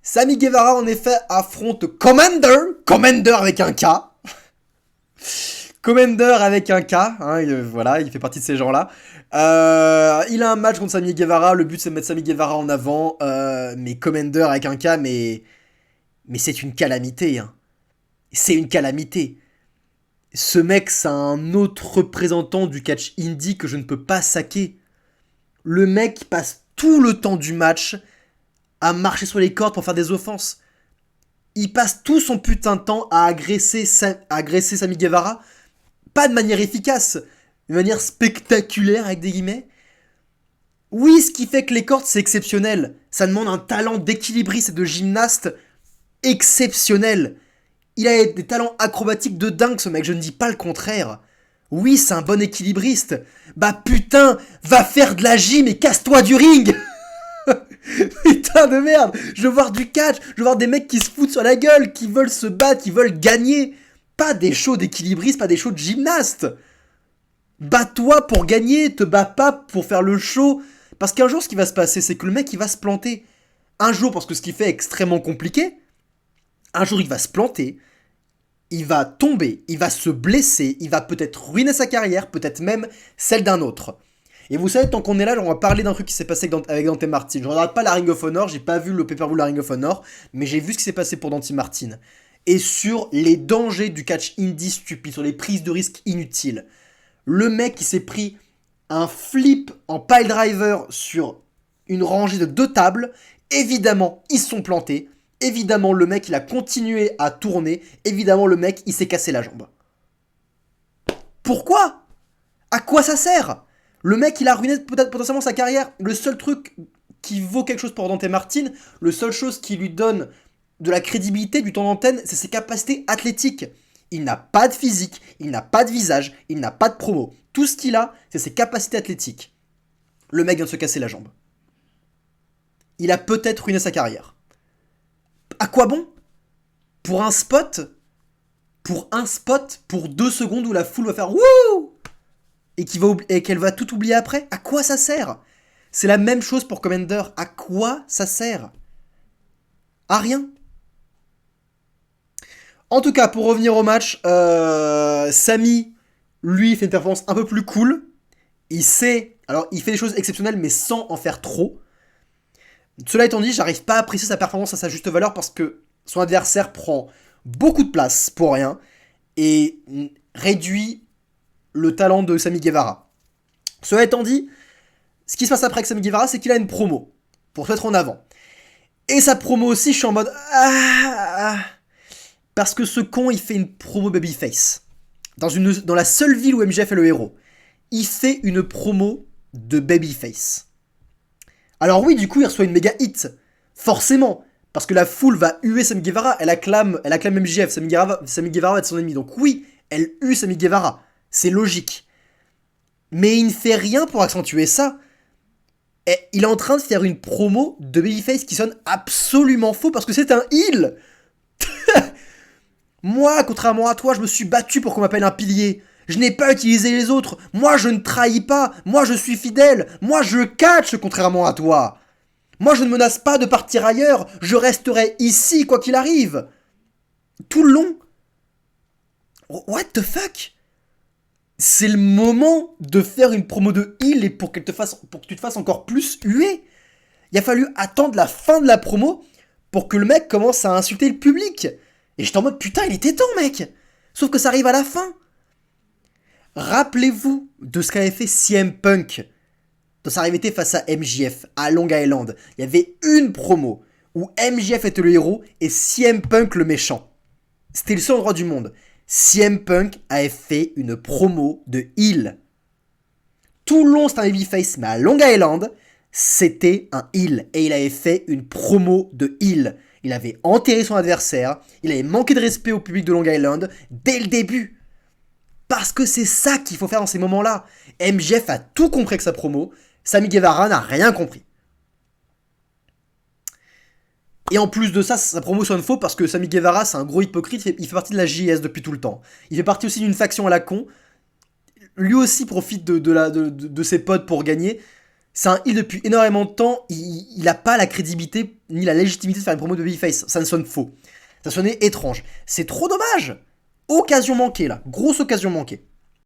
Sammy Guevara, en effet, affronte Commander avec un K. Commander avec un K, hein, voilà, il fait partie de ces gens-là. Il a un match contre Sammy Guevara, le but c'est de mettre Sammy Guevara en avant, mais Commander avec un K, mais c'est une calamité, hein. C'est une calamité. Ce mec, c'est un autre représentant du catch indie que je ne peux pas saquer. Le mec passe tout le temps du match à marcher sur les cordes pour faire des offenses. Il passe tout son putain de temps à agresser Sammy Guevara, pas de manière efficace, de manière spectaculaire avec des guillemets. Oui, ce qui fait que les cordes c'est exceptionnel. Ça demande un talent d'équilibriste et de gymnaste exceptionnel. Il a des talents acrobatiques de dingue ce mec, je ne dis pas le contraire. Oui, c'est un bon équilibriste. Bah putain, va faire de la gym et casse-toi du ring. Putain de merde. Je veux voir du catch, je veux voir des mecs qui se foutent sur la gueule, qui veulent se battre, qui veulent gagner. Pas des shows d'équilibristes, pas des shows de gymnastes. Bats-toi pour gagner, te bats pas pour faire le show. Parce qu'un jour, ce qui va se passer, c'est que le mec, il va se planter. Un jour, parce que ce qu'il fait est extrêmement compliqué. Un jour, il va se planter. Il va tomber, il va se blesser, il va peut-être ruiner sa carrière, peut-être même celle d'un autre. Et vous savez, tant qu'on est là, on va parler d'un truc qui s'est passé avec Dante Martin. Je regarde pas la Ring of Honor, j'ai pas vu le pay-per-view de la Ring of Honor, mais j'ai vu ce qui s'est passé pour Dante Martin. Et sur les dangers du catch indie stupide, sur les prises de risques inutiles. Le mec qui s'est pris un flip en pile driver sur une rangée de 2 tables, évidemment, ils se sont plantés. Évidemment, le mec, il a continué à tourner. Évidemment, le mec, il s'est cassé la jambe. Pourquoi ? À quoi ça sert ? Le mec, il a ruiné peut-être potentiellement sa carrière. Le seul truc qui vaut quelque chose pour Dante Martin, le seule chose qui lui donne de la crédibilité, du temps d'antenne, c'est ses capacités athlétiques. Il n'a pas de physique, il n'a pas de visage, il n'a pas de promo. Tout ce qu'il a, c'est ses capacités athlétiques. Le mec vient de se casser la jambe. Il a peut-être ruiné sa carrière. À quoi bon ? Pour un spot ? Pour 2 secondes où la foule va faire wouh et qu'elle va tout oublier après ? À quoi ça sert ? C'est la même chose pour Commander. À quoi ça sert ? À rien. En tout cas, pour revenir au match, Sami, lui, fait une performance un peu plus cool. Il fait des choses exceptionnelles, mais sans en faire trop. Cela étant dit, j'arrive pas à apprécier sa performance à sa juste valeur parce que son adversaire prend beaucoup de place pour rien et réduit le talent de Sammy Guevara. Cela étant dit, ce qui se passe après avec Sammy Guevara, c'est qu'il a une promo pour se mettre en avant. Et sa promo aussi, je suis en mode parce que ce con, il fait une promo babyface. Dans la seule ville où MJF est le héros. Il fait une promo de babyface. Alors oui, du coup, il reçoit une méga hit. Forcément. Parce que la foule va huer Sammy Guevara. Elle acclame MJF. Sammy Guevara va être son ennemi. Donc oui, elle hue Sammy Guevara. C'est logique. Mais il ne fait rien pour accentuer ça. Et il est en train de faire une promo de babyface qui sonne absolument faux parce que c'est un heel. Moi, contrairement à toi, je me suis battu pour qu'on m'appelle un pilier. Je n'ai pas utilisé les autres. Moi, je ne trahis pas. Moi, je suis fidèle. Moi, je catch, contrairement à toi. Moi, je ne menace pas de partir ailleurs. Je resterai ici, quoi qu'il arrive. Tout le long. What the fuck ? C'est le moment de faire une promo de heal et pour que tu te fasses encore plus huer. Il a fallu attendre la fin de la promo pour que le mec commence à insulter le public. Et j'étais en mode, putain, il était temps, mec. Sauf que ça arrive à la fin. Rappelez-vous de ce qu'avait fait CM Punk dans sa rivalité face à MJF à Long Island. Il y avait une promo où MJF était le héros et CM Punk le méchant. C'était le seul endroit du monde. CM Punk avait fait une promo de heel. Tout le long, c'était un babyface, mais à Long Island, c'était un heel. Et il avait fait une promo de heel. Il avait enterré son adversaire, il avait manqué de respect au public de Long Island dès le début. Parce que c'est ça qu'il faut faire dans ces moments-là. MJF a tout compris avec sa promo, Sammy Guevara n'a rien compris. Et en plus de ça, sa promo sonne faux parce que Sammy Guevara, c'est un gros hypocrite, il fait partie de la JS depuis tout le temps. Il fait partie aussi d'une faction à la con. Lui aussi profite de ses potes pour gagner. C'est un heel depuis énormément de temps, il a pas la crédibilité ni la légitimité de faire une promo de babyface. Ça ne sonne faux. Ça sonnait étrange. C'est trop dommage. Occasion manquée là, grosse occasion manquée.